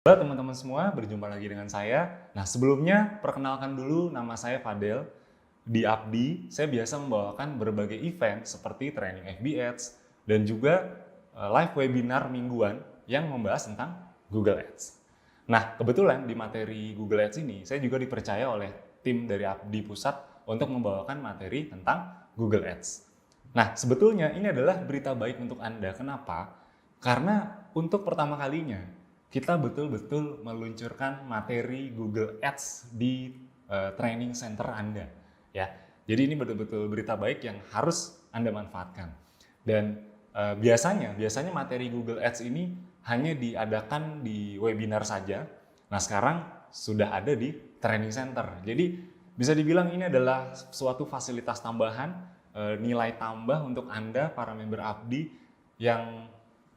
Halo teman-teman semua, berjumpa lagi dengan saya. Nah, sebelumnya perkenalkan dulu, nama saya Fadel. Di Abdi, saya biasa membawakan berbagai event seperti training FB Ads dan juga live webinar mingguan yang membahas tentang Google Ads. Nah, kebetulan di materi Google Ads ini, saya juga dipercaya oleh tim dari Abdi Pusat untuk membawakan materi tentang Google Ads. Nah, sebetulnya ini adalah berita baik untuk Anda. Kenapa? Karena untuk pertama kalinya, kita betul-betul meluncurkan materi Google Ads di training center Anda. Ya, jadi ini betul-betul berita baik yang harus Anda manfaatkan. Dan biasanya materi Google Ads ini hanya diadakan di webinar saja. Nah, sekarang sudah ada di training center. Jadi bisa dibilang ini adalah suatu fasilitas tambahan, nilai tambah untuk Anda para member Abdi yang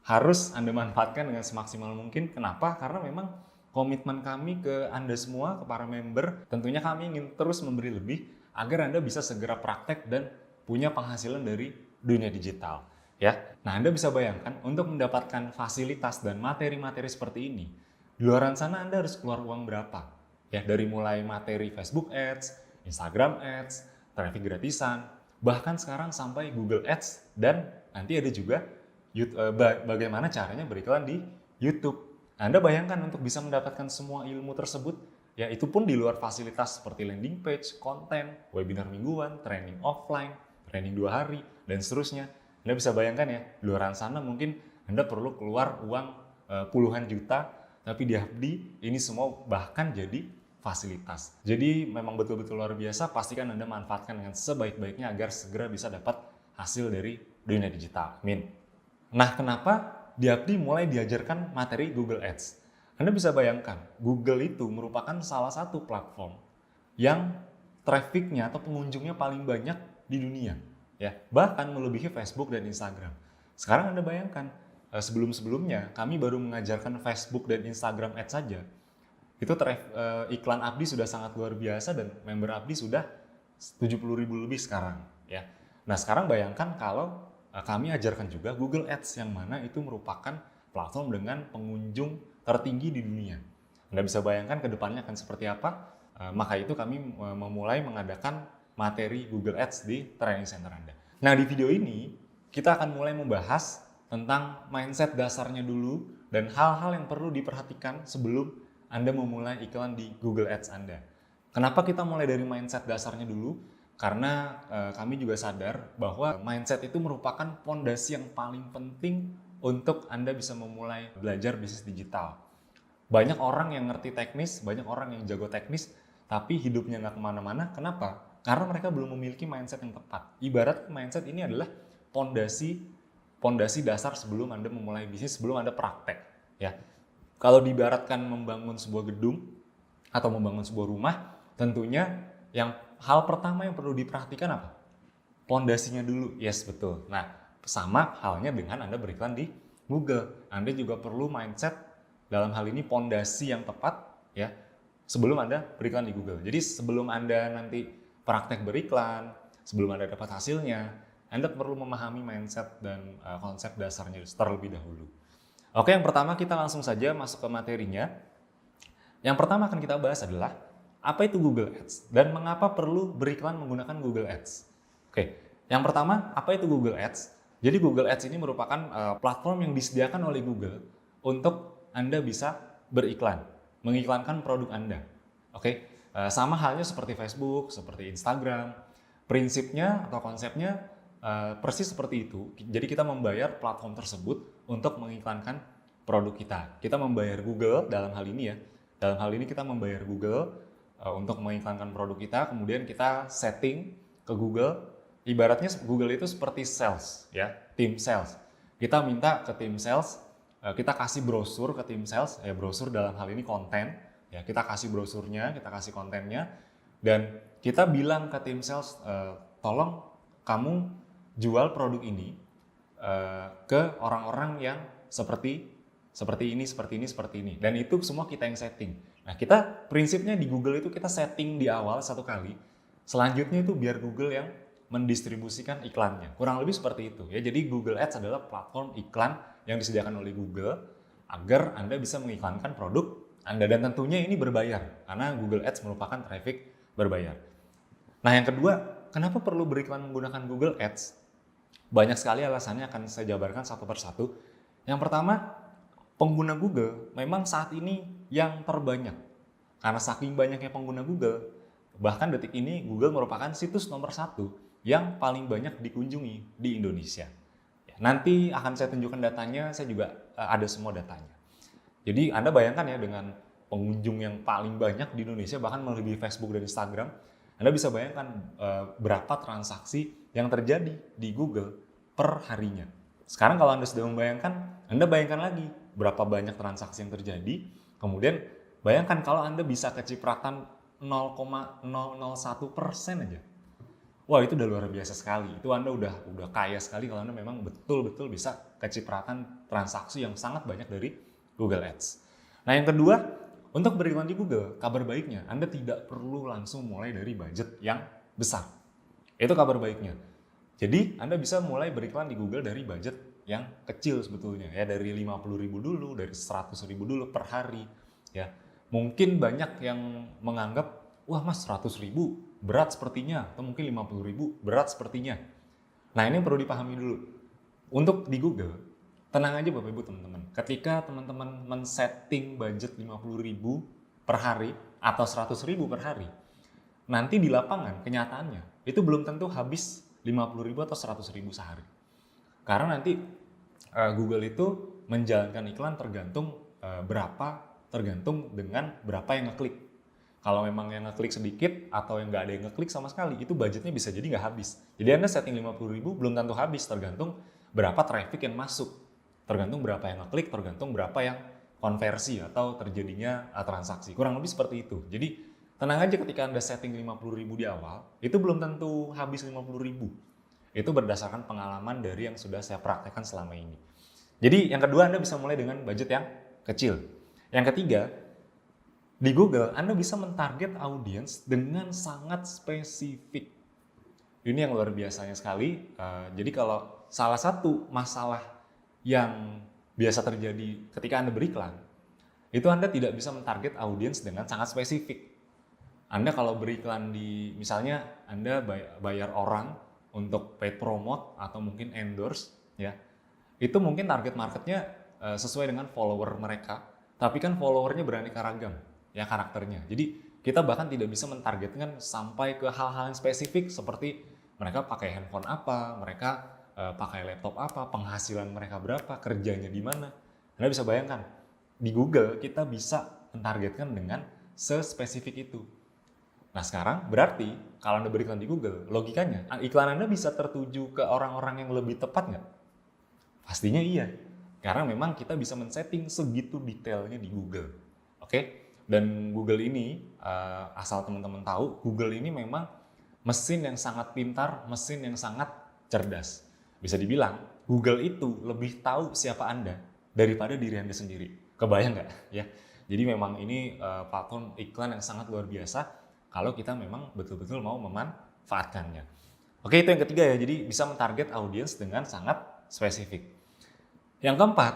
harus Anda manfaatkan dengan semaksimal mungkin. Kenapa? Karena memang komitmen kami ke Anda semua, ke para member, tentunya kami ingin terus memberi lebih agar Anda bisa segera praktek dan punya penghasilan dari dunia digital. Ya, nah Anda bisa bayangkan untuk mendapatkan fasilitas dan materi-materi seperti ini, di luar sana Anda harus keluar uang berapa? Ya, dari mulai materi Facebook Ads, Instagram Ads, traffic gratisan, bahkan sekarang sampai Google Ads, dan nanti ada juga bagaimana caranya beriklan di YouTube. Anda bayangkan untuk bisa mendapatkan semua ilmu tersebut, ya itu pun di luar fasilitas seperti landing page, konten, webinar mingguan, training offline, training 2 hari, dan seterusnya. Anda bisa bayangkan ya, di luar sana mungkin Anda perlu keluar uang puluhan juta, tapi di Abdi ini semua bahkan jadi fasilitas. Jadi memang betul-betul luar biasa, pastikan Anda manfaatkan dengan sebaik-baiknya agar segera bisa dapat hasil dari dunia digital. Amin. Nah, kenapa di Abdi mulai diajarkan materi Google Ads? Anda bisa bayangkan, Google itu merupakan salah satu platform yang trafficnya atau pengunjungnya paling banyak di dunia. Ya, bahkan melebihi Facebook dan Instagram. Sekarang Anda bayangkan, sebelum-sebelumnya kami baru mengajarkan Facebook dan Instagram Ads saja. Itu iklan Abdi sudah sangat luar biasa dan member Abdi sudah 70.000 lebih sekarang. Ya. Nah, sekarang bayangkan kalau kami ajarkan juga Google Ads yang mana itu merupakan platform dengan pengunjung tertinggi di dunia. Anda bisa bayangkan ke depannya akan seperti apa. Maka itu kami memulai mengadakan materi Google Ads di training center Anda. Nah, di video ini kita akan mulai membahas tentang mindset dasarnya dulu dan hal-hal yang perlu diperhatikan sebelum Anda memulai iklan di Google Ads Anda. Kenapa kita mulai dari mindset dasarnya dulu? Karena kami juga sadar bahwa mindset itu merupakan fondasi yang paling penting untuk Anda bisa memulai belajar bisnis digital. Banyak orang yang ngerti teknis, banyak orang yang jago teknis, tapi hidupnya nggak kemana-mana. Kenapa? Karena mereka belum memiliki mindset yang tepat. Ibarat mindset ini adalah fondasi dasar sebelum Anda memulai bisnis, sebelum Anda praktek. Ya, kalau diibaratkan membangun sebuah gedung atau membangun sebuah rumah, tentunya yang hal pertama yang perlu diperhatikan apa? Pondasinya dulu. Yes, betul. Nah, sama halnya dengan Anda beriklan di Google. Anda juga perlu mindset dalam hal ini pondasi yang tepat ya sebelum Anda beriklan di Google. Jadi sebelum Anda nanti praktek beriklan, sebelum Anda dapat hasilnya, Anda perlu memahami mindset dan konsep dasarnya terlebih dahulu. Oke, yang pertama kita langsung saja masuk ke materinya. Yang pertama akan kita bahas adalah apa itu Google Ads dan mengapa perlu beriklan menggunakan Google Ads. Oke, yang pertama apa itu Google Ads? Jadi Google Ads ini merupakan platform yang disediakan oleh Google untuk Anda bisa beriklan, mengiklankan produk Anda. Oke, sama halnya seperti Facebook, seperti Instagram. Prinsipnya atau konsepnya persis seperti itu. Jadi kita membayar platform tersebut untuk mengiklankan produk kita. Kita membayar Google dalam hal ini ya. Dalam hal ini kita membayar Google untuk mengiklankan produk kita, kemudian kita setting ke Google. Ibaratnya Google itu seperti sales, ya, tim sales. Kita minta ke tim sales, kita kasih brosur ke tim sales, brosur dalam hal ini konten, ya, kita kasih brosurnya, kita kasih kontennya, dan kita bilang ke tim sales, tolong kamu jual produk ini ke orang-orang yang seperti ini, dan itu semua kita yang setting. Nah, kita prinsipnya di Google itu kita setting di awal satu kali, selanjutnya itu biar Google yang mendistribusikan iklannya. Kurang lebih seperti itu ya. Jadi Google Ads adalah platform iklan yang disediakan oleh Google agar Anda bisa mengiklankan produk Anda. Dan tentunya ini berbayar, karena Google Ads merupakan traffic berbayar. Nah yang kedua, kenapa perlu beriklan menggunakan Google Ads? Banyak sekali alasannya, akan saya jabarkan satu persatu. Yang pertama, pengguna Google memang saat ini yang terbanyak. Karena saking banyaknya pengguna Google, bahkan detik ini Google merupakan situs nomor 1 yang paling banyak dikunjungi di Indonesia. Nanti akan saya tunjukkan datanya, saya juga ada semua datanya. Jadi Anda bayangkan ya, dengan pengunjung yang paling banyak di Indonesia, bahkan melebihi Facebook dan Instagram, Anda bisa bayangkan berapa transaksi yang terjadi di Google per harinya. Sekarang kalau Anda sudah membayangkan, Anda bayangkan lagi berapa banyak transaksi yang terjadi, kemudian bayangkan kalau Anda bisa kecipratan 0,001% aja. Wah, itu udah luar biasa sekali. Itu Anda udah kaya sekali kalau Anda memang betul-betul bisa kecipratan transaksi yang sangat banyak dari Google Ads. Nah, yang kedua, untuk beriklan di Google, kabar baiknya Anda tidak perlu langsung mulai dari budget yang besar. Itu kabar baiknya. Jadi, Anda bisa mulai beriklan di Google dari budget yang kecil sebetulnya, ya, dari 50.000 dulu, dari 100.000 dulu per hari, ya. Mungkin banyak yang menganggap, wah Mas, 100.000 berat sepertinya, atau mungkin 50.000 berat sepertinya. Nah, ini yang perlu dipahami dulu. Untuk di Google, tenang aja Bapak Ibu teman-teman. Ketika teman-teman men-setting budget 50.000 per hari atau 100.000 per hari, nanti di lapangan kenyataannya itu belum tentu habis 50.000 atau 100.000 sehari. Karena nanti Google itu menjalankan iklan tergantung dengan berapa yang ngeklik. Kalau memang yang ngeklik sedikit atau yang nggak ada yang ngeklik sama sekali, itu budgetnya bisa jadi nggak habis. Jadi Anda setting 50.000 belum tentu habis, tergantung berapa traffic yang masuk, tergantung berapa yang ngeklik, tergantung berapa yang konversi atau terjadinya transaksi. Kurang lebih seperti itu. Jadi tenang aja, ketika Anda setting 50.000 di awal, itu belum tentu habis 50.000. Itu berdasarkan pengalaman dari yang sudah saya praktekkan selama ini. Jadi yang kedua, Anda bisa mulai dengan budget yang kecil. Yang ketiga, di Google, Anda bisa mentarget audiens dengan sangat spesifik. Ini yang luar biasanya sekali. Jadi kalau salah satu masalah yang biasa terjadi ketika Anda beriklan, itu Anda tidak bisa mentarget audiens dengan sangat spesifik. Anda kalau beriklan di, misalnya Anda bayar orang untuk paid promote atau mungkin endorse, ya, itu mungkin target marketnya sesuai dengan follower mereka, tapi kan followernya beraneka ragam, ya, karakternya. Jadi kita bahkan tidak bisa mentargetkan sampai ke hal-hal yang spesifik seperti mereka pakai handphone apa, mereka pakai laptop apa, penghasilan mereka berapa, kerjanya di mana. Anda bisa bayangkan, di Google kita bisa mentargetkan dengan sespesifik itu. Nah sekarang berarti kalau Anda beriklan di Google, logikanya iklan Anda bisa tertuju ke orang-orang yang lebih tepat nggak? Pastinya iya, karena memang kita bisa men-setting segitu detailnya di Google. Oke? Dan Google ini, asal teman-teman tahu, Google ini memang mesin yang sangat pintar, mesin yang sangat cerdas. Bisa dibilang, Google itu lebih tahu siapa Anda daripada diri Anda sendiri. Kebayang nggak? Ya. Jadi memang ini platform iklan yang sangat luar biasa kalau kita memang betul-betul mau memanfaatkannya. Oke, itu yang ketiga ya, jadi bisa mentarget audiens dengan sangat spesifik. Yang keempat,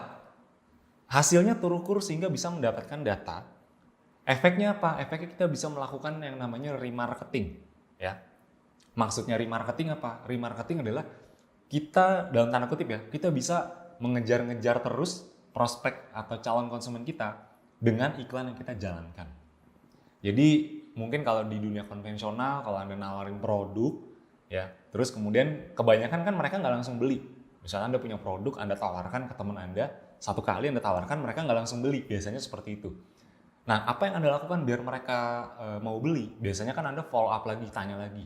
hasilnya terukur sehingga bisa mendapatkan data. Efeknya apa? Efeknya kita bisa melakukan yang namanya remarketing, ya. Maksudnya remarketing apa? Remarketing adalah kita, dalam tanda kutip ya, kita bisa mengejar-ngejar terus prospek atau calon konsumen kita dengan iklan yang kita jalankan. Jadi mungkin kalau di dunia konvensional, kalau Anda nawarin produk, ya, terus kemudian kebanyakan kan mereka nggak langsung beli. Misalnya Anda punya produk, Anda tawarkan ke teman Anda, satu kali Anda tawarkan, mereka nggak langsung beli. Biasanya seperti itu. Nah, apa yang Anda lakukan biar mereka mau beli? Biasanya kan Anda follow up lagi, tanya lagi.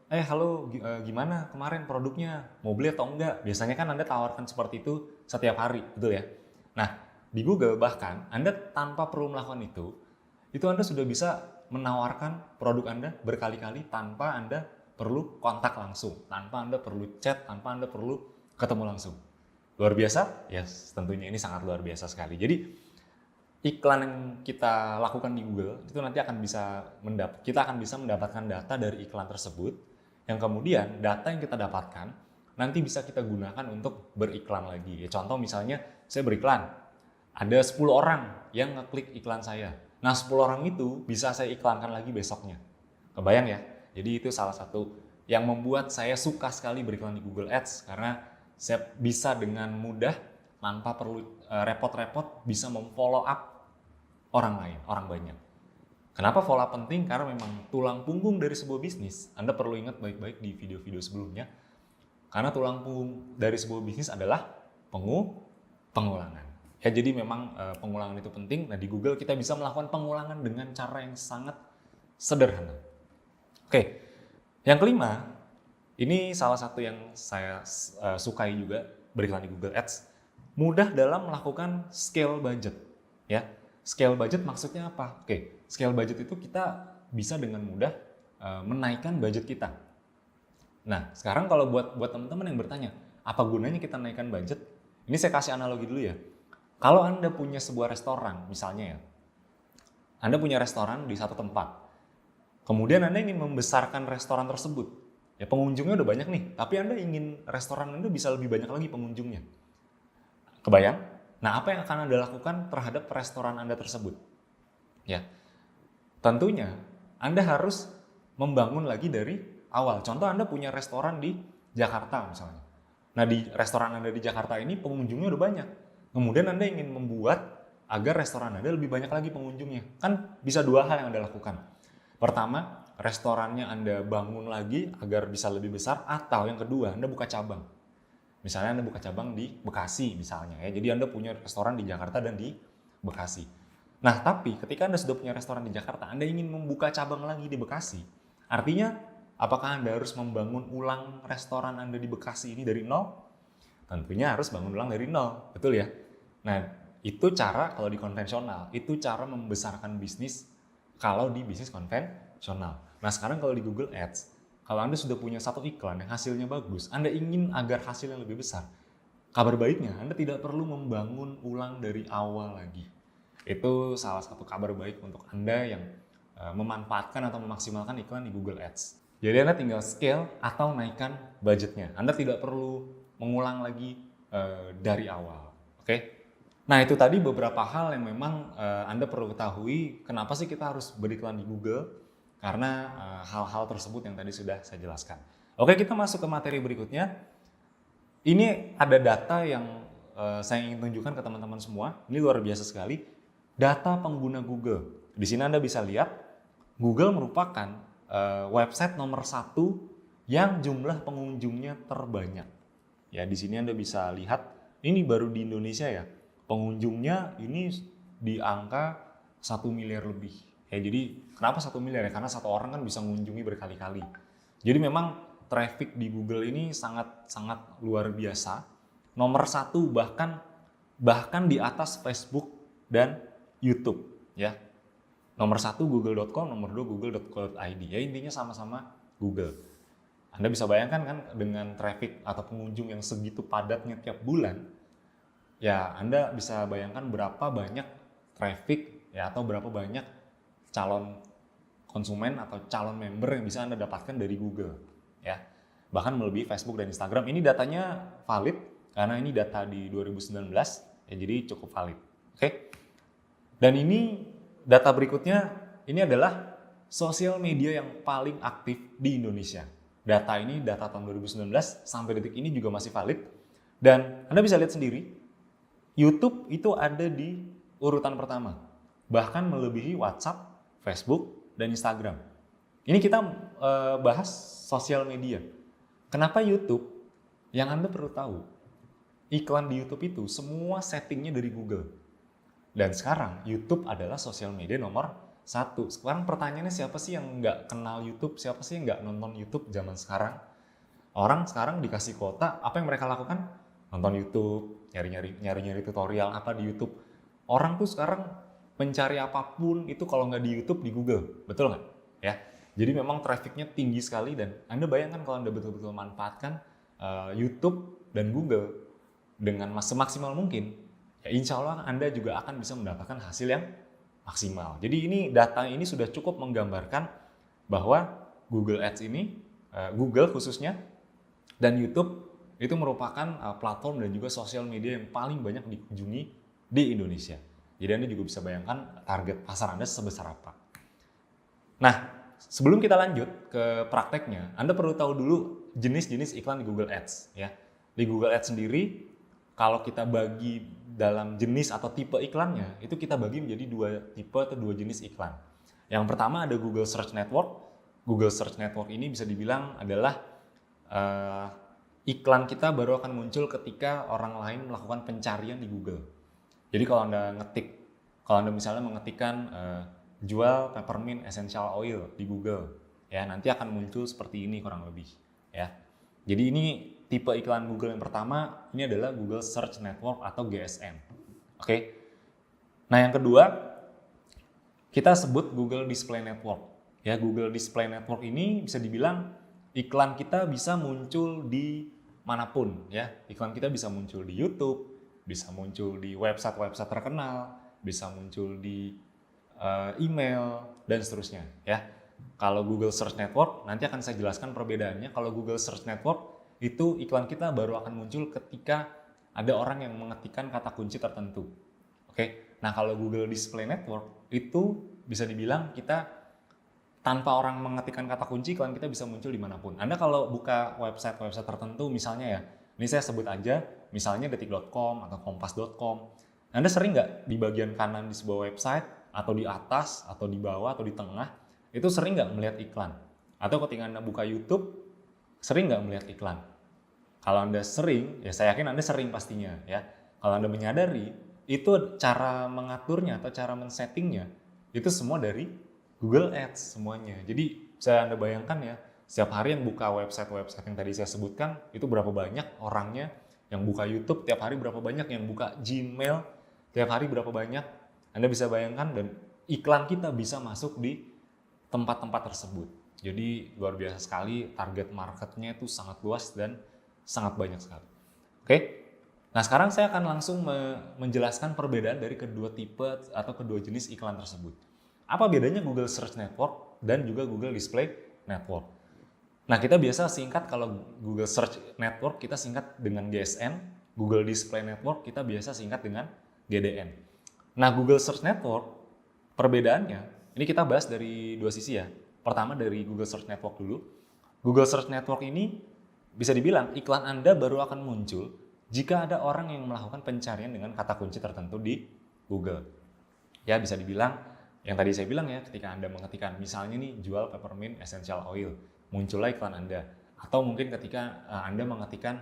Halo, gimana kemarin produknya? Mau beli atau enggak? Biasanya kan Anda tawarkan seperti itu setiap hari, betul ya? Nah, di Google bahkan Anda tanpa perlu melakukan itu Anda sudah bisa menawarkan produk Anda berkali-kali tanpa Anda perlu kontak langsung, tanpa Anda perlu chat, tanpa Anda perlu ketemu langsung. Luar biasa? Yes, tentunya ini sangat luar biasa sekali. Jadi iklan yang kita lakukan di Google itu nanti kita akan bisa mendapatkan data dari iklan tersebut, yang kemudian data yang kita dapatkan nanti bisa kita gunakan untuk beriklan lagi. Ya, contoh misalnya saya beriklan, ada 10 orang yang ngeklik iklan saya. Nah 10 orang itu bisa saya iklankan lagi besoknya. Kebayang ya? Jadi itu salah satu yang membuat saya suka sekali beriklan di Google Ads, karena saya bisa dengan mudah tanpa perlu repot-repot bisa memfollow up orang lain, orang banyak. Kenapa follow up penting? Karena memang tulang punggung dari sebuah bisnis. Anda perlu ingat baik-baik di video-video sebelumnya. Karena tulang punggung dari sebuah bisnis adalah pengulangan. Ya, jadi memang pengulangan itu penting. Nah, di Google kita bisa melakukan pengulangan dengan cara yang sangat sederhana. Oke, yang kelima, ini salah satu yang saya sukai juga beriklan di Google Ads. Mudah dalam melakukan scale budget. Ya, scale budget maksudnya apa? Oke, scale budget itu kita bisa dengan mudah menaikkan budget kita. Nah, sekarang kalau buat teman-teman yang bertanya, apa gunanya kita naikkan budget? Ini saya kasih analogi dulu ya. Kalau Anda punya sebuah restoran, misalnya ya, Anda punya restoran di satu tempat. Kemudian Anda ingin membesarkan restoran tersebut. Ya, pengunjungnya udah banyak nih, tapi Anda ingin restoran Anda bisa lebih banyak lagi pengunjungnya. Kebayang? Nah, apa yang akan Anda lakukan terhadap restoran Anda tersebut? Ya, tentunya Anda harus membangun lagi dari awal. Contoh, Anda punya restoran di Jakarta misalnya. Nah, di restoran Anda di Jakarta ini pengunjungnya udah banyak. Kemudian Anda ingin membuat agar restoran Anda lebih banyak lagi pengunjungnya. Kan bisa dua hal yang Anda lakukan. Pertama, restorannya Anda bangun lagi agar bisa lebih besar, atau yang kedua, Anda buka cabang. Misalnya Anda buka cabang di Bekasi misalnya ya. Jadi Anda punya restoran di Jakarta dan di Bekasi. Nah, tapi ketika Anda sudah punya restoran di Jakarta, Anda ingin membuka cabang lagi di Bekasi. Artinya, apakah Anda harus membangun ulang restoran Anda di Bekasi ini dari nol? Tentunya harus bangun ulang dari nol, betul ya? Nah, itu cara kalau di konvensional, itu cara membesarkan bisnis kalau di bisnis konvensional. Nah, sekarang kalau di Google Ads, kalau Anda sudah punya satu iklan yang hasilnya bagus, Anda ingin agar hasilnya lebih besar. Kabar baiknya, Anda tidak perlu membangun ulang dari awal lagi. Itu salah satu kabar baik untuk Anda yang memanfaatkan atau memaksimalkan iklan di Google Ads. Jadi Anda tinggal scale atau naikkan budgetnya. Anda tidak perlu mengulang lagi dari awal. Oke? Nah, itu tadi beberapa hal yang memang Anda perlu ketahui kenapa sih kita harus beriklan di Google. Karena hal-hal tersebut yang tadi sudah saya jelaskan. Oke, kita masuk ke materi berikutnya. Ini ada data yang saya ingin tunjukkan ke teman-teman semua. Ini luar biasa sekali. Data pengguna Google. Di sini Anda bisa lihat, Google merupakan website nomor 1 yang jumlah pengunjungnya terbanyak. Ya, di sini Anda bisa lihat, ini baru di Indonesia ya. Pengunjungnya ini di angka 1 miliar lebih. Ya, jadi kenapa 1 miliar ya? Karena satu orang kan bisa mengunjungi berkali-kali. Jadi memang traffic di Google ini sangat luar biasa. Nomor 1 bahkan di atas Facebook dan YouTube. Ya, nomor 1 google.com, nomor 2 google.co.id. Ya, intinya sama-sama Google. Anda bisa bayangkan kan dengan traffic atau pengunjung yang segitu padatnya tiap bulan. Ya, Anda bisa bayangkan berapa banyak traffic ya, atau berapa banyak calon konsumen atau calon member yang bisa Anda dapatkan dari Google ya. Bahkan melebihi Facebook dan Instagram. Ini datanya valid karena ini data di 2019 ya, jadi cukup valid. Oke. Dan ini data berikutnya, ini adalah sosial media yang paling aktif di Indonesia. Data ini data tahun 2019 sampai detik ini juga masih valid. Dan Anda bisa lihat sendiri, YouTube itu ada di urutan pertama. Bahkan melebihi WhatsApp, Facebook, dan Instagram. Ini kita bahas sosial media. Kenapa YouTube? Yang Anda perlu tahu, iklan di YouTube itu semua settingnya dari Google. Dan sekarang YouTube adalah sosial media nomor 1. Sekarang pertanyaannya, siapa sih yang nggak kenal YouTube? Siapa sih yang nggak nonton YouTube zaman sekarang? Orang sekarang dikasih kuota, apa yang mereka lakukan? Nonton YouTube, nyari-nyari tutorial apa di YouTube. Orang tuh sekarang mencari apapun itu kalau nggak di YouTube, di Google. Betul nggak? Ya. Jadi memang trafficnya tinggi sekali, dan Anda bayangkan kalau Anda betul-betul manfaatkan YouTube dan Google dengan semaksimal mungkin, ya insya Allah Anda juga akan bisa mendapatkan hasil yang maksimal. Jadi ini data ini sudah cukup menggambarkan bahwa Google Ads ini, Google khususnya, dan YouTube itu merupakan platform dan juga sosial media yang paling banyak dikunjungi di Indonesia. Jadi Anda juga bisa bayangkan target pasar Anda sebesar apa. Nah, sebelum kita lanjut ke prakteknya, Anda perlu tahu dulu jenis-jenis iklan di Google Ads ya. Di Google Ads sendiri, kalau kita bagi dalam jenis atau tipe iklannya, itu kita bagi menjadi dua tipe atau dua jenis iklan. Yang pertama ada Google Search Network. Google Search Network ini bisa dibilang adalah iklan kita baru akan muncul ketika orang lain melakukan pencarian di Google. Jadi kalau Anda misalnya mengetikkan jual peppermint essential oil di Google, ya nanti akan muncul seperti ini kurang lebih, ya. Jadi ini tipe iklan Google yang pertama, ini adalah Google Search Network atau GSN. Oke. Nah, yang kedua kita sebut Google Display Network. Ya, Google Display Network ini bisa dibilang iklan kita bisa muncul di manapun, ya. Iklan kita bisa muncul di YouTube, bisa muncul di website-website terkenal, bisa muncul di email dan seterusnya, ya. Kalau Google Search Network nanti akan saya jelaskan perbedaannya. Kalau Google Search Network itu iklan kita baru akan muncul ketika ada orang yang mengetikkan kata kunci tertentu. Oke. Nah, kalau Google Display Network itu bisa dibilang kita tanpa orang mengetikkan kata kunci, iklan kita bisa muncul dimanapun. Anda kalau buka website-website tertentu misalnya ya, ini saya sebut aja misalnya detik.com atau kompas.com. Anda sering nggak di bagian kanan di sebuah website atau di atas atau di bawah atau di tengah itu sering nggak melihat iklan? Atau ketika Anda buka YouTube sering nggak melihat iklan? Kalau Anda sering, ya saya yakin Anda sering pastinya ya. Kalau Anda menyadari itu cara mengaturnya atau cara men-settingnya itu semua dari Google Ads semuanya. Jadi saya Anda bayangkan ya, setiap hari yang buka website-website yang tadi saya sebutkan itu berapa banyak orangnya, yang buka YouTube tiap hari berapa banyak, yang buka Gmail tiap hari berapa banyak. Anda bisa bayangkan dan iklan kita bisa masuk di tempat-tempat tersebut. Jadi luar biasa sekali, target marketnya itu sangat luas dan sangat banyak sekali. Oke, nah sekarang saya akan langsung menjelaskan perbedaan dari kedua tipe atau kedua jenis iklan tersebut. Apa bedanya Google Search Network dan juga Google Display Network? Nah, kita biasa singkat kalau Google Search Network kita singkat dengan GSN, Google Display Network kita biasa singkat dengan GDN. Nah, Google Search Network perbedaannya, ini kita bahas dari dua sisi ya. Pertama dari Google Search Network dulu. Google Search Network ini bisa dibilang iklan Anda baru akan muncul jika ada orang yang melakukan pencarian dengan kata kunci tertentu di Google. Ya, bisa dibilang yang tadi saya bilang ya, ketika Anda mengetikkan misalnya nih jual peppermint essential oil, muncullah iklan Anda. Atau mungkin ketika Anda mengetikkan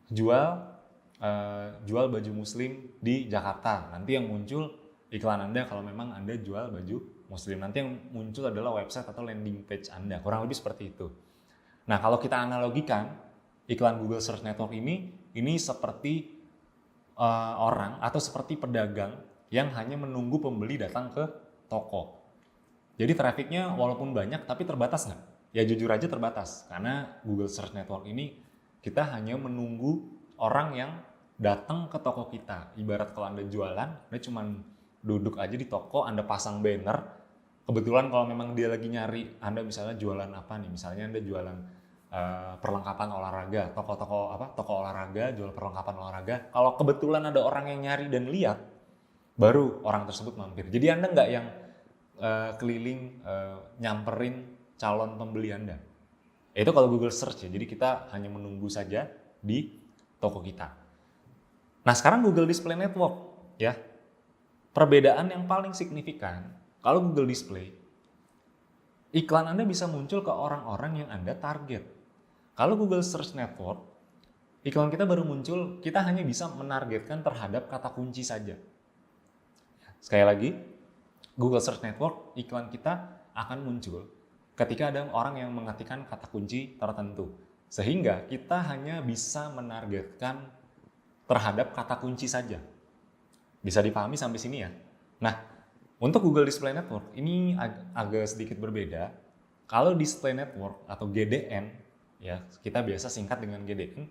jual baju muslim di Jakarta, nanti yang muncul iklan Anda kalau memang Anda jual baju muslim. Nanti yang muncul adalah website atau landing page Anda, kurang lebih seperti itu. Nah, kalau kita analogikan iklan Google Search Network ini seperti orang atau seperti pedagang yang hanya menunggu pembeli datang ke toko. Jadi trafficnya walaupun banyak tapi terbatas nggak? Ya jujur aja terbatas, karena Google Search Network ini kita hanya menunggu orang yang datang ke toko kita. Ibarat kalau Anda jualan, Anda cuma duduk aja di toko, Anda pasang banner. Kebetulan kalau memang dia lagi nyari, Anda misalnya jualan apa nih? Misalnya Anda jualan perlengkapan olahraga, toko olahraga, jual perlengkapan olahraga. Kalau kebetulan ada orang yang nyari dan lihat, baru orang tersebut mampir. Jadi Anda nggak yang keliling nyamperin calon pembeli Anda. Itu kalau Google Search ya. Jadi kita hanya menunggu saja di toko kita. Nah, sekarang Google Display Network ya. Perbedaan yang paling signifikan, kalau Google Display, iklan Anda bisa muncul ke orang-orang yang Anda target. Kalau Google Search Network, iklan kita baru muncul, kita hanya bisa menargetkan terhadap kata kunci saja. Sekali lagi, Google Search Network, iklan kita akan muncul ketika ada orang yang mengetikkan kata kunci tertentu. Sehingga kita hanya bisa menargetkan terhadap kata kunci saja. Bisa dipahami sampai sini ya? Nah, untuk Google Display Network ini agak sedikit berbeda. Kalau Display Network atau GDN, ya kita biasa singkat dengan GDN,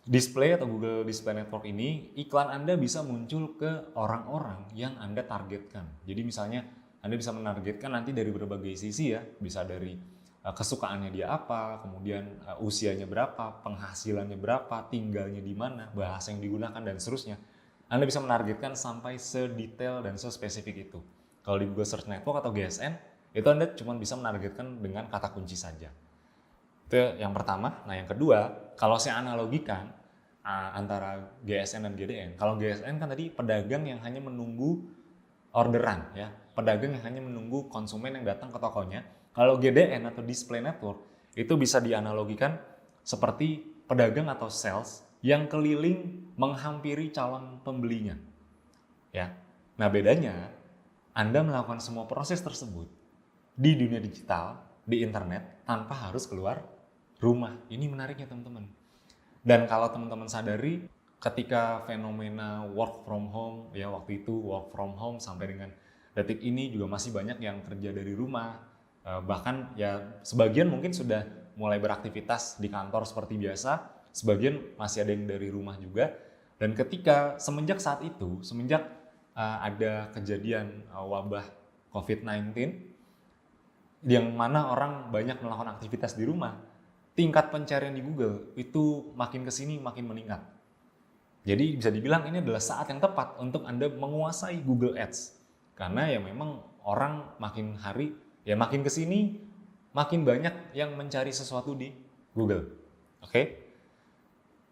Display atau Google Display Network ini, iklan Anda bisa muncul ke orang-orang yang Anda targetkan. Jadi misalnya Anda bisa menargetkan nanti dari berbagai sisi ya, bisa dari kesukaannya dia apa, kemudian usianya berapa, penghasilannya berapa, tinggalnya di mana, bahasa yang digunakan dan seterusnya. Anda bisa menargetkan sampai sedetail dan sespesifik itu. Kalau di Google Search Network atau GSN, itu Anda cuma bisa menargetkan dengan kata kunci saja. Itu yang pertama. Nah yang kedua, kalau saya analogikan antara GSN dan GDN. Kalau GSN kan tadi pedagang yang hanya menunggu orderan, ya, pedagang yang hanya menunggu konsumen yang datang ke tokonya. Kalau GDN atau display network itu bisa dianalogikan seperti pedagang atau sales yang keliling menghampiri calon pembelinya. Ya. Nah bedanya, Anda melakukan semua proses tersebut di dunia digital, di internet, tanpa harus keluar rumah. Ini menariknya teman-teman. Dan kalau teman-teman sadari, ketika fenomena work from home, ya waktu itu work from home sampai dengan detik ini juga masih banyak yang kerja dari rumah. Bahkan ya sebagian mungkin sudah mulai beraktivitas di kantor seperti biasa, sebagian masih ada yang dari rumah juga. Dan ketika semenjak saat itu, semenjak ada kejadian wabah COVID-19, yang mana orang banyak melakukan aktivitas di rumah, tingkat pencarian di Google itu makin kesini makin meningkat. Jadi bisa dibilang ini adalah saat yang tepat untuk Anda menguasai Google Ads. Karena ya memang orang makin hari, ya makin kesini makin banyak yang mencari sesuatu di Google. Oke?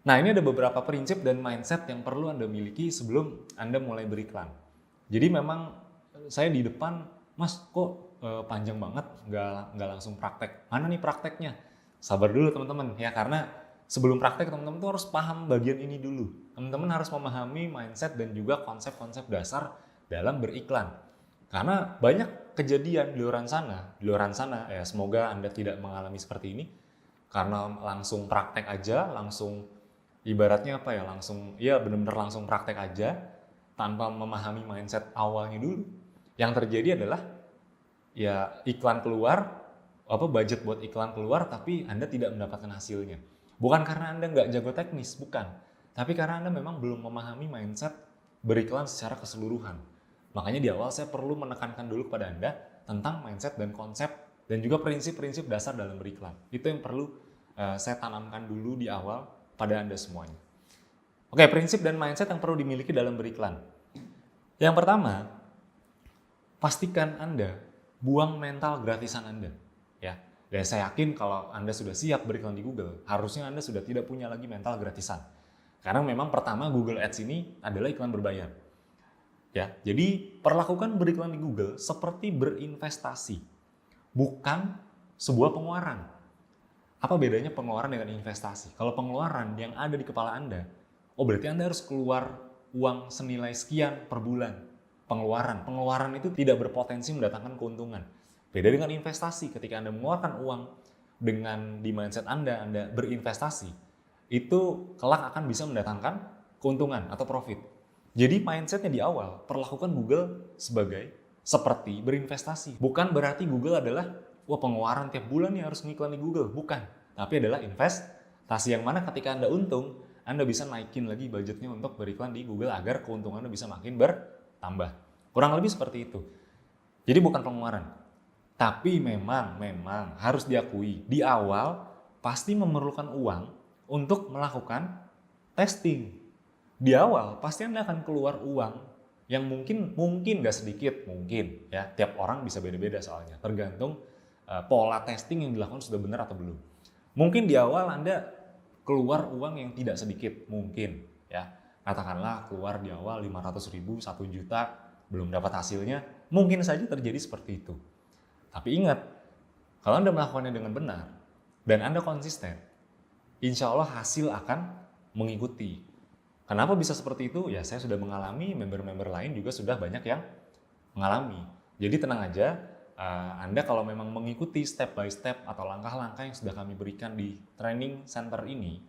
Nah ini ada beberapa prinsip dan mindset yang perlu Anda miliki sebelum Anda mulai beriklan. Jadi memang saya di depan, Mas kok panjang banget, nggak langsung praktek. Mana nih prakteknya? Sabar dulu teman-teman ya, karena sebelum praktek teman-teman tuh harus paham bagian ini dulu. Teman-teman harus memahami mindset dan juga konsep-konsep dasar dalam beriklan. Karena banyak kejadian di luar sana ya, semoga Anda tidak mengalami seperti ini. Karena langsung praktek aja, langsung ibaratnya apa ya, langsung ya benar-benar langsung praktek aja tanpa memahami mindset awalnya dulu. Yang terjadi adalah ya iklan keluar, budget buat iklan keluar, tapi Anda tidak mendapatkan hasilnya. Bukan karena Anda nggak jago teknis, bukan. Tapi karena Anda memang belum memahami mindset beriklan secara keseluruhan. Makanya di awal saya perlu menekankan dulu kepada Anda tentang mindset dan konsep dan juga prinsip-prinsip dasar dalam beriklan. Itu yang perlu saya tanamkan dulu di awal pada Anda semuanya. Oke, prinsip dan mindset yang perlu dimiliki dalam beriklan. Yang pertama, pastikan Anda buang mental gratisan Anda. Ya, dan saya yakin kalau Anda sudah siap beriklan di Google, harusnya Anda sudah tidak punya lagi mental gratisan. Karena memang pertama Google Ads ini adalah iklan berbayar. Ya, jadi perlakukan beriklan di Google seperti berinvestasi, bukan sebuah pengeluaran. Apa bedanya pengeluaran dengan investasi? Kalau pengeluaran yang ada di kepala Anda, berarti Anda harus keluar uang senilai sekian per bulan. Pengeluaran itu tidak berpotensi mendatangkan keuntungan. Beda dengan investasi, ketika Anda mengeluarkan uang dengan di mindset Anda berinvestasi, itu kelak akan bisa mendatangkan keuntungan atau profit. Jadi mindsetnya di awal, perlakukan Google seperti berinvestasi. Bukan berarti Google adalah pengeluaran tiap bulan nih harus ngiklan di Google. Bukan, tapi adalah investasi yang mana ketika Anda untung, Anda bisa naikin lagi budgetnya untuk beriklan di Google agar keuntungan Anda bisa makin bertambah. Kurang lebih seperti itu. Jadi bukan pengeluaran. Tapi memang harus diakui, di awal pasti memerlukan uang untuk melakukan testing. Di awal pasti Anda akan keluar uang yang mungkin nggak sedikit, mungkin ya, tiap orang bisa beda-beda soalnya, tergantung pola testing yang dilakukan sudah benar atau belum. Mungkin di awal Anda keluar uang yang tidak sedikit, mungkin ya, katakanlah keluar di awal 500.000, 1 juta, belum dapat hasilnya, mungkin saja terjadi seperti itu. Tapi ingat, kalau Anda melakukannya dengan benar dan Anda konsisten, insya Allah hasil akan mengikuti. Kenapa bisa seperti itu? Ya saya sudah mengalami, member-member lain juga sudah banyak yang mengalami. Jadi tenang aja, Anda kalau memang mengikuti step by step atau langkah-langkah yang sudah kami berikan di training center ini,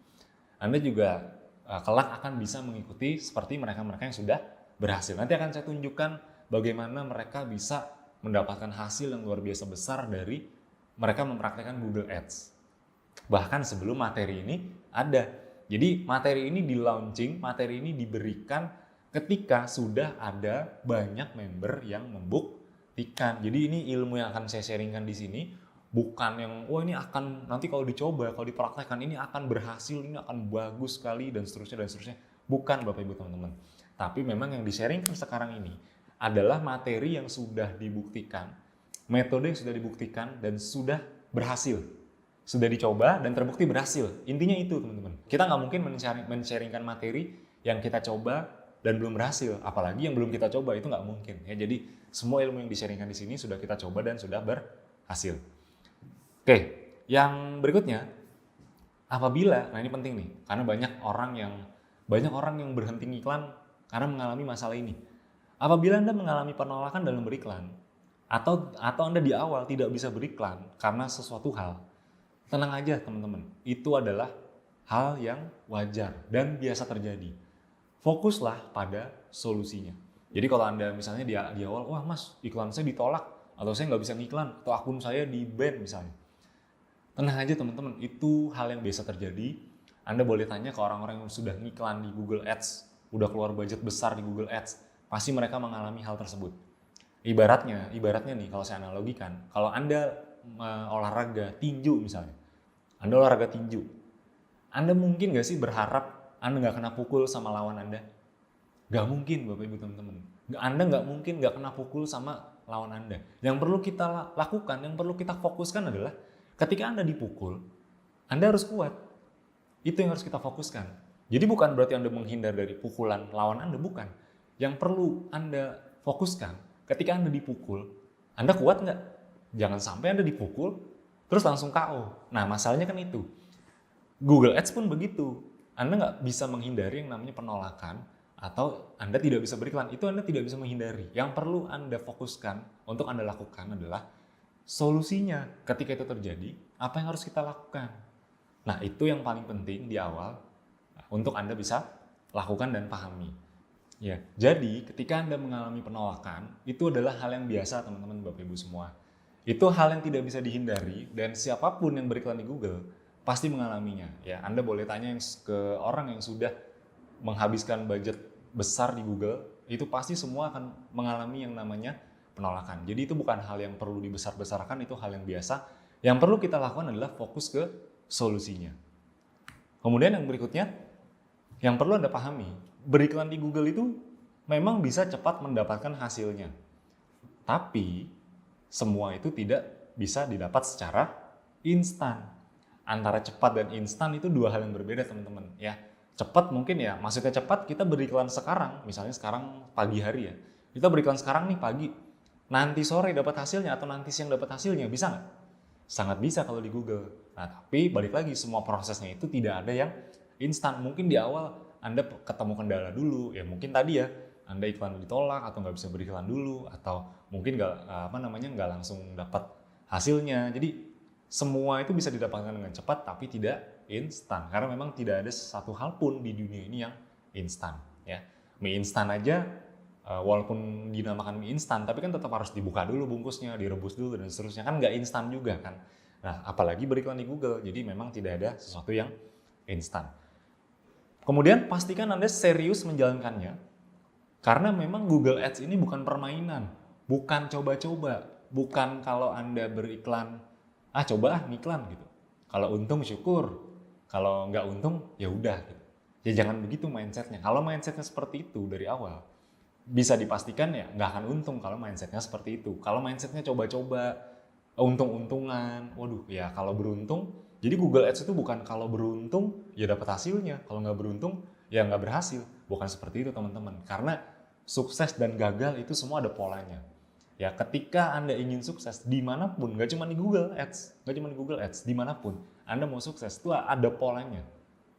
Anda juga kelak akan bisa mengikuti seperti mereka-mereka yang sudah berhasil. Nanti akan saya tunjukkan bagaimana mereka bisa mendapatkan hasil yang luar biasa besar dari mereka mempraktikkan Google Ads. Bahkan sebelum materi ini ada. Jadi materi ini di-launching, materi ini diberikan ketika sudah ada banyak member yang membuktikan. Jadi ini ilmu yang akan saya sharingkan di sini, bukan yang ini akan nanti kalau dicoba, kalau dipraktekkan ini akan berhasil, ini akan bagus sekali dan seterusnya. Bukan Bapak Ibu teman-teman. Tapi memang yang di-sharingkan sekarang ini adalah materi yang sudah dibuktikan, metode yang sudah dibuktikan dan sudah berhasil. Sudah dicoba dan terbukti berhasil. Intinya itu teman-teman. Kita nggak mungkin men-sharingkan materi yang kita coba dan belum berhasil. Apalagi yang belum kita coba, itu nggak mungkin. Ya, jadi semua ilmu yang di-sharingkan di sini sudah kita coba dan sudah berhasil. Oke, yang berikutnya, apabila, nah ini penting nih, karena banyak orang yang berhenti ngiklan karena mengalami masalah ini. Apabila Anda mengalami penolakan dalam beriklan, atau Anda di awal tidak bisa beriklan karena sesuatu hal, tenang aja teman-teman, itu adalah hal yang wajar dan biasa terjadi. Fokuslah pada solusinya. Jadi kalau Anda misalnya di awal, wah mas, iklan saya ditolak, atau saya nggak bisa ngiklan, atau akun saya di-ban misalnya. Tenang aja teman-teman, itu hal yang biasa terjadi. Anda boleh tanya ke orang-orang yang sudah ngiklan di Google Ads, udah keluar budget besar di Google Ads, pasti mereka mengalami hal tersebut. Ibaratnya nih kalau saya analogikan, kalau Anda olahraga tinju misalnya, Anda olahraga tinju, Anda mungkin nggak sih berharap Anda nggak kena pukul sama lawan Anda? Nggak mungkin Bapak Ibu teman-teman. Anda nggak mungkin nggak kena pukul sama lawan Anda. Yang perlu kita lakukan, yang perlu kita fokuskan adalah ketika Anda dipukul, Anda harus kuat. Itu yang harus kita fokuskan. Jadi bukan berarti Anda menghindar dari pukulan lawan Anda, bukan. Yang perlu Anda fokuskan, ketika Anda dipukul, Anda kuat nggak? Jangan sampai Anda dipukul, terus langsung KO. Nah, masalahnya kan itu. Google Ads pun begitu. Anda nggak bisa menghindari yang namanya penolakan, atau Anda tidak bisa beriklan. Itu Anda tidak bisa menghindari. Yang perlu Anda fokuskan, untuk Anda lakukan adalah solusinya. Ketika itu terjadi, apa yang harus kita lakukan? Nah, itu yang paling penting di awal, untuk Anda bisa lakukan dan pahami. Ya, jadi ketika Anda mengalami penolakan, itu adalah hal yang biasa teman-teman Bapak Ibu semua. Itu hal yang tidak bisa dihindari dan siapapun yang beriklan di Google pasti mengalaminya. Ya, Anda boleh tanya ke orang yang sudah menghabiskan budget besar di Google, itu pasti semua akan mengalami yang namanya penolakan. Jadi itu bukan hal yang perlu dibesar-besarkan, itu hal yang biasa. Yang perlu kita lakukan adalah fokus ke solusinya. Kemudian yang berikutnya, yang perlu Anda pahami, beriklan di Google itu memang bisa cepat mendapatkan hasilnya. Tapi semua itu tidak bisa didapat secara instan. Antara cepat dan instan itu dua hal yang berbeda teman-teman. Ya, cepat mungkin ya, maksudnya cepat kita beriklan sekarang, misalnya sekarang pagi hari ya. Kita beriklan sekarang nih pagi, nanti sore dapat hasilnya atau nanti siang dapat hasilnya, bisa nggak? Sangat bisa kalau di Google. Nah, tapi balik lagi, semua prosesnya itu tidak ada yang instan. Mungkin di awal Anda ketemu kendala dulu, ya mungkin tadi ya, Anda iklan ditolak atau nggak bisa beriklan dulu, atau mungkin nggak langsung dapat hasilnya. Jadi semua itu bisa didapatkan dengan cepat, tapi tidak instan. Karena memang tidak ada satu hal pun di dunia ini yang instan. Ya, mie instan aja, walaupun dinamakan mie instan, tapi kan tetap harus dibuka dulu bungkusnya, direbus dulu dan seterusnya, kan nggak instan juga kan. Nah, apalagi beriklan di Google, jadi memang tidak ada sesuatu yang instan. Kemudian pastikan Anda serius menjalankannya, karena memang Google Ads ini bukan permainan, bukan coba-coba, bukan kalau Anda beriklan, coba ngiklan gitu. Kalau untung syukur, kalau nggak untung ya udah gitu. Ya jangan begitu mindsetnya. Kalau mindsetnya seperti itu dari awal, bisa dipastikan ya nggak akan untung kalau mindsetnya seperti itu. Kalau mindsetnya coba-coba, untung-untungan, waduh ya kalau beruntung, jadi Google Ads itu bukan kalau beruntung ya dapat hasilnya, kalau nggak beruntung ya nggak berhasil. Bukan seperti itu teman-teman, karena sukses dan gagal itu semua ada polanya. Ya, ketika Anda ingin sukses dimanapun, nggak cuma di Google Ads, dimanapun Anda mau sukses itu ada polanya.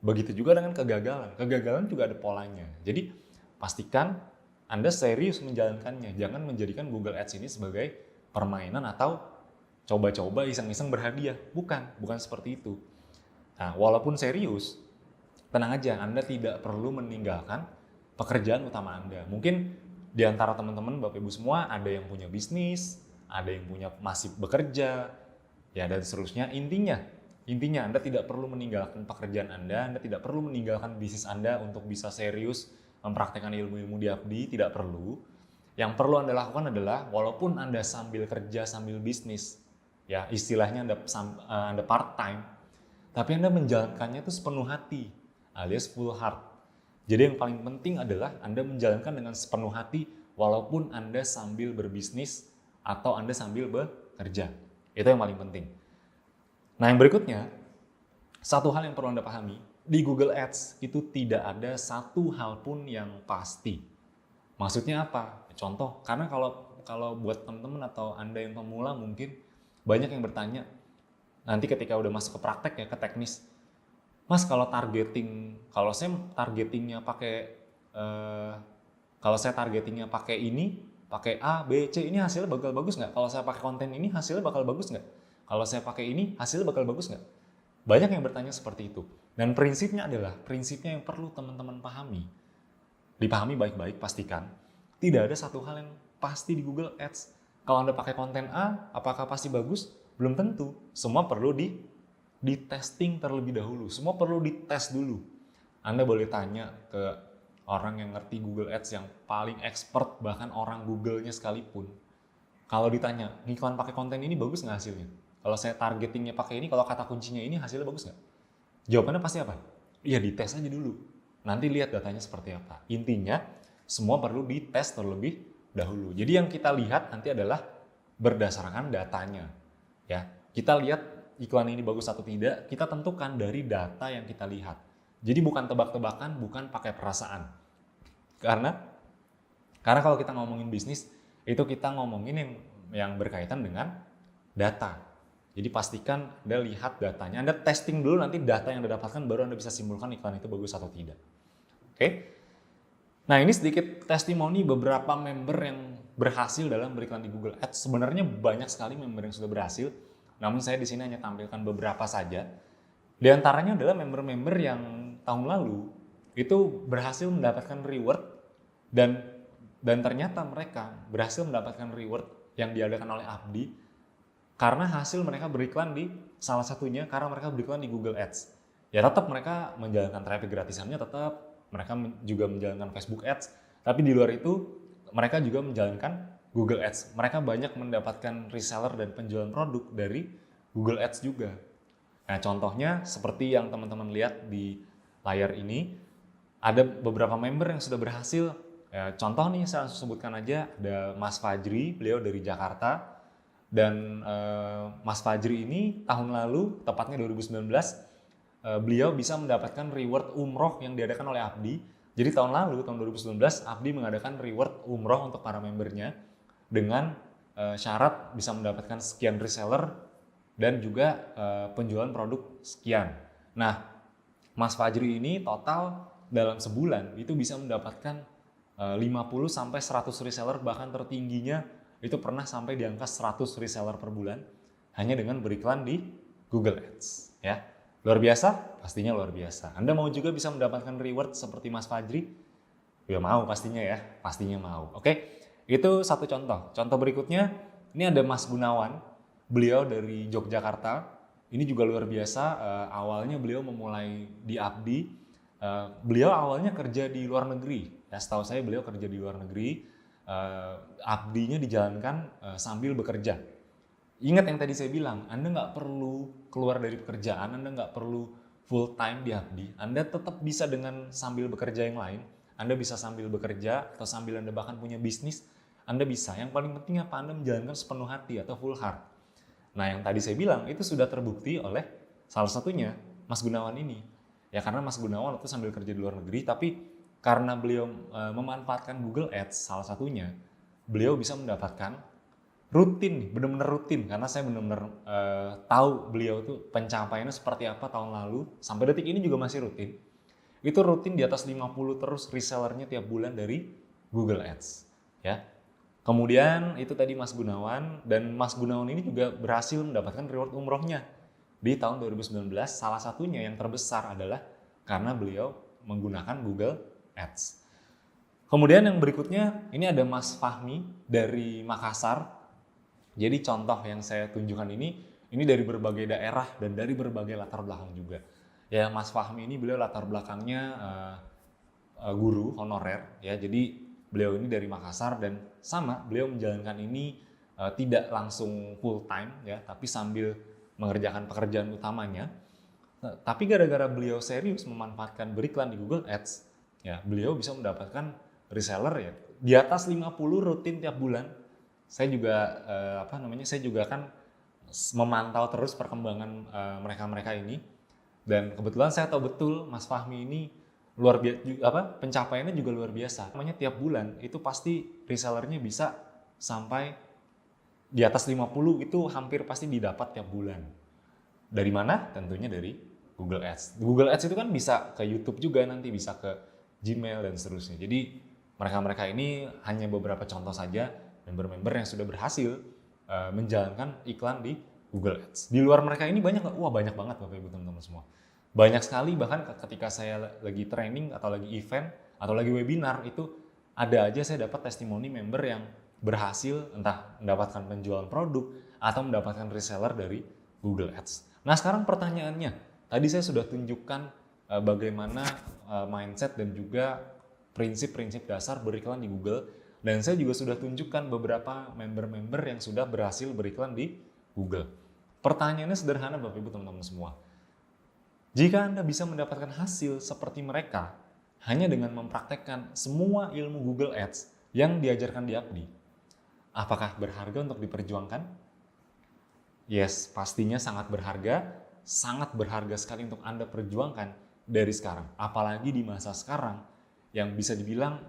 Begitu juga dengan kegagalan juga ada polanya. Jadi pastikan Anda serius menjalankannya, jangan menjadikan Google Ads ini sebagai permainan atau coba-coba iseng-iseng berhadiah. Bukan seperti itu. Nah, walaupun serius, tenang aja, Anda tidak perlu meninggalkan pekerjaan utama Anda. Mungkin di antara teman-teman Bapak Ibu semua ada yang punya bisnis, ada yang masih bekerja, ya dan seterusnya. Intinya Anda tidak perlu meninggalkan pekerjaan Anda tidak perlu meninggalkan bisnis Anda untuk bisa serius mempraktekkan ilmu-ilmu di Abdi, tidak perlu. Yang perlu Anda lakukan adalah, walaupun Anda sambil kerja, sambil bisnis, ya istilahnya Anda part time, tapi Anda menjalankannya itu sepenuh hati, alias full heart. Jadi yang paling penting adalah Anda menjalankan dengan sepenuh hati walaupun Anda sambil berbisnis atau Anda sambil bekerja. Itu yang paling penting. Nah, yang berikutnya, satu hal yang perlu Anda pahami, di Google Ads itu tidak ada satu hal pun yang pasti. Maksudnya apa? Contoh, karena kalau buat teman-teman atau Anda yang pemula mungkin banyak yang bertanya, nanti ketika udah masuk ke praktek ya, ke teknis, Mas, kalau saya targetingnya pakai kalau saya targetingnya pakai ini, pakai A, B, C, ini hasilnya bakal bagus nggak? Kalau saya pakai konten ini hasilnya bakal bagus nggak? Kalau saya pakai ini hasilnya bakal bagus nggak? Banyak yang bertanya seperti itu. Dan prinsipnya yang perlu teman-teman dipahami baik-baik, pastikan tidak ada satu hal yang pasti di Google Ads. Kalau Anda pakai konten A, apakah pasti bagus? Belum tentu. Semua perlu di testing terlebih dahulu. Semua perlu dites dulu. Anda boleh tanya ke orang yang ngerti Google Ads yang paling expert, bahkan orang Google-nya sekalipun. Kalau ditanya, iklan pakai konten ini bagus nggak hasilnya? Kalau saya targetingnya pakai ini, kalau kata kuncinya ini hasilnya bagus nggak? Jawabannya pasti apa? Iya, dites aja dulu. Nanti lihat datanya seperti apa. Intinya, semua perlu dites terlebih dahulu. Jadi yang kita lihat nanti adalah berdasarkan datanya. Ya, kita lihat iklan ini bagus atau tidak, kita tentukan dari data yang kita lihat. Jadi bukan tebak-tebakan, bukan pakai perasaan. Karena kalau kita ngomongin bisnis, itu kita ngomongin yang berkaitan dengan data. Jadi pastikan Anda lihat datanya, Anda testing dulu, nanti data yang Anda dapatkan baru Anda bisa simpulkan iklan itu bagus atau tidak. Oke? Nah, ini sedikit testimoni beberapa member yang berhasil dalam beriklan di Google Ads. Sebenarnya banyak sekali member yang sudah berhasil, namun saya di sini hanya tampilkan beberapa saja. Di antaranya adalah member-member yang tahun lalu itu berhasil mendapatkan reward dan ternyata mereka berhasil mendapatkan reward yang diadakan oleh Abdi karena hasil mereka beriklan di salah satunya karena mereka beriklan di Google Ads. Ya tetap mereka menjalankan traffic gratisannya, tetap mereka juga menjalankan Facebook Ads, tapi di luar itu mereka juga menjalankan Google Ads. Mereka banyak mendapatkan reseller dan penjualan produk dari Google Ads juga. Nah, contohnya seperti yang teman-teman lihat di layar ini, ada beberapa member yang sudah berhasil. Ya, contoh nih saya langsung sebutkan aja, ada Mas Fajri, beliau dari Jakarta. Dan Mas Fajri ini tahun lalu, tepatnya 2019, beliau bisa mendapatkan reward umroh yang diadakan oleh Abdi. Jadi tahun lalu, tahun 2019, Abdi mengadakan reward umroh untuk para membernya dengan syarat bisa mendapatkan sekian reseller dan juga penjualan produk sekian. Nah, Mas Fajri ini total dalam sebulan itu bisa mendapatkan 50 sampai 100 reseller, bahkan tertingginya itu pernah sampai di angka 100 reseller per bulan hanya dengan beriklan di Google Ads, ya. Luar biasa? Pastinya luar biasa. Anda mau juga bisa mendapatkan reward seperti Mas Fajri? Ya mau pastinya ya, pastinya mau. Oke, itu satu contoh. Contoh berikutnya, ini ada Mas Gunawan, beliau dari Yogyakarta. Ini juga luar biasa, awalnya beliau memulai di Abdi. Beliau awalnya kerja di luar negeri. Ya, setahu saya beliau kerja di luar negeri. Abdinya dijalankan sambil bekerja. Ingat yang tadi saya bilang, Anda nggak perlu keluar dari pekerjaan, Anda nggak perlu full time di Abdi. Anda tetap bisa dengan sambil bekerja yang lain. Anda bisa sambil bekerja atau sambil Anda bahkan punya bisnis, Anda bisa. Yang paling penting apa? Anda menjalankan sepenuh hati atau full heart. Nah, yang tadi saya bilang itu sudah terbukti oleh salah satunya Mas Gunawan ini. Ya karena Mas Gunawan itu sambil kerja di luar negeri, tapi karena beliau memanfaatkan Google Ads salah satunya, beliau bisa mendapatkan rutin nih, benar-benar rutin. Karena saya benar-benar tahu beliau tuh pencapaiannya seperti apa tahun lalu, sampai detik ini juga masih rutin. Itu rutin di atas 50 terus resellernya tiap bulan dari Google Ads. Ya. Kemudian itu tadi Mas Gunawan, dan Mas Gunawan ini juga berhasil mendapatkan reward umrohnya di tahun 2019. Salah satunya yang terbesar adalah karena beliau menggunakan Google Ads. Kemudian yang berikutnya, ini ada Mas Fahmi dari Makassar. Jadi contoh yang saya tunjukkan ini dari berbagai daerah dan dari berbagai latar belakang juga. Ya, Mas Fahmi ini beliau latar belakangnya guru honorer, ya. Jadi beliau ini dari Makassar dan sama beliau menjalankan ini tidak langsung full time ya, tapi sambil mengerjakan pekerjaan utamanya. Tapi gara-gara beliau serius memanfaatkan beriklan di Google Ads, ya beliau bisa mendapatkan reseller ya di atas 50 rutin tiap bulan. Saya juga saya juga kan memantau terus perkembangan mereka-mereka ini, dan kebetulan saya tahu betul Mas Fahmi ini luar biasa, pencapaiannya juga luar biasa. Namanya tiap bulan itu pasti resellernya bisa sampai di atas 50, itu hampir pasti didapat tiap bulan. Dari mana? Tentunya dari Google Ads. Google Ads itu kan bisa ke YouTube juga, nanti bisa ke Gmail dan seterusnya. Jadi mereka-mereka ini hanya beberapa contoh saja member-member yang sudah berhasil menjalankan iklan di Google Ads. Di luar mereka ini banyak nggak? Wah, banyak banget Bapak Ibu teman-teman semua. Banyak sekali, bahkan ketika saya lagi training atau lagi event atau lagi webinar, itu ada aja saya dapat testimoni member yang berhasil entah mendapatkan penjualan produk atau mendapatkan reseller dari Google Ads. Nah, sekarang pertanyaannya, tadi saya sudah tunjukkan bagaimana mindset dan juga prinsip-prinsip dasar beriklan di Google, dan saya juga sudah tunjukkan beberapa member-member yang sudah berhasil beriklan di Google. Pertanyaannya sederhana Bapak Ibu teman-teman semua. Jika Anda bisa mendapatkan hasil seperti mereka hanya dengan mempraktekkan semua ilmu Google Ads yang diajarkan di Abdi, apakah berharga untuk diperjuangkan? Yes, pastinya sangat berharga sekali untuk Anda perjuangkan dari sekarang. Apalagi di masa sekarang yang bisa dibilang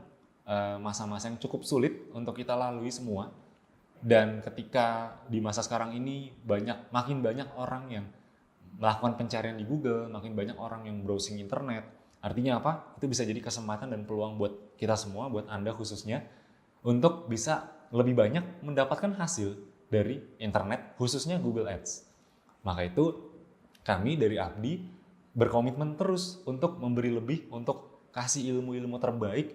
masa-masa yang cukup sulit untuk kita lalui semua. Dan ketika di masa sekarang ini makin banyak orang yang melakukan pencarian di Google, makin banyak orang yang browsing internet. Artinya apa? Itu bisa jadi kesempatan dan peluang buat kita semua, buat Anda khususnya, untuk bisa lebih banyak mendapatkan hasil dari internet, khususnya Google Ads. Maka itu kami dari Abdi berkomitmen terus untuk memberi lebih, untuk kasih ilmu-ilmu terbaik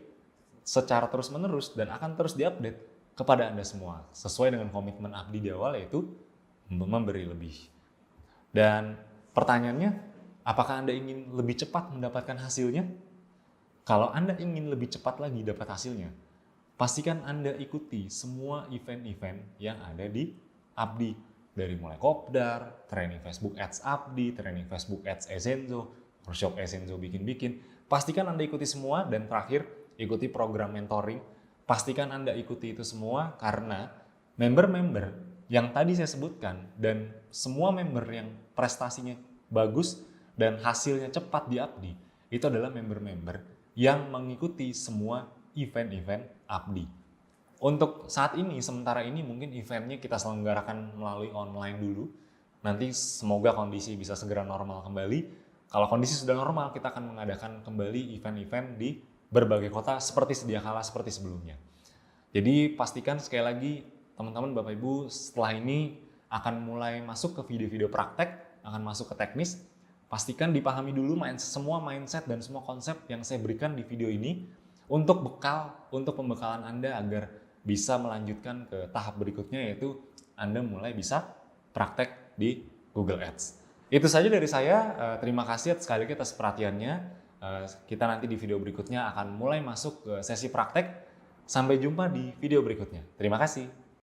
secara terus-menerus dan akan terus diupdate kepada Anda semua. Sesuai dengan komitmen Abdi di awal, yaitu memberi lebih. Dan pertanyaannya, apakah Anda ingin lebih cepat mendapatkan hasilnya? Kalau Anda ingin lebih cepat lagi dapat hasilnya, pastikan Anda ikuti semua event-event yang ada di Abdi. Dari mulai Kopdar, training Facebook Ads Abdi, training Facebook Ads Ezenzo, workshop Ezenzo bikin-bikin. Pastikan Anda ikuti semua, dan terakhir, ikuti program mentoring. Pastikan Anda ikuti itu semua, karena member-member yang tadi saya sebutkan dan semua member yang prestasinya bagus dan hasilnya cepat di Abdi, itu adalah member-member yang mengikuti semua event-event Abdi. Untuk saat ini, sementara ini mungkin eventnya kita selenggarakan melalui online dulu. Nanti semoga kondisi bisa segera normal kembali. Kalau kondisi sudah normal, kita akan mengadakan kembali event-event di berbagai kota seperti sedia kala, seperti sebelumnya. Jadi pastikan sekali lagi teman-teman Bapak Ibu, setelah ini akan mulai masuk ke video-video praktek, akan masuk ke teknis. Pastikan dipahami dulu semua mindset dan semua konsep yang saya berikan di video ini untuk pembekalan Anda agar bisa melanjutkan ke tahap berikutnya, yaitu Anda mulai bisa praktek di Google Ads. Itu saja dari saya. Terima kasih sekali lagi atas perhatiannya. Kita nanti di video berikutnya akan mulai masuk ke sesi praktek. Sampai jumpa di video berikutnya. Terima kasih.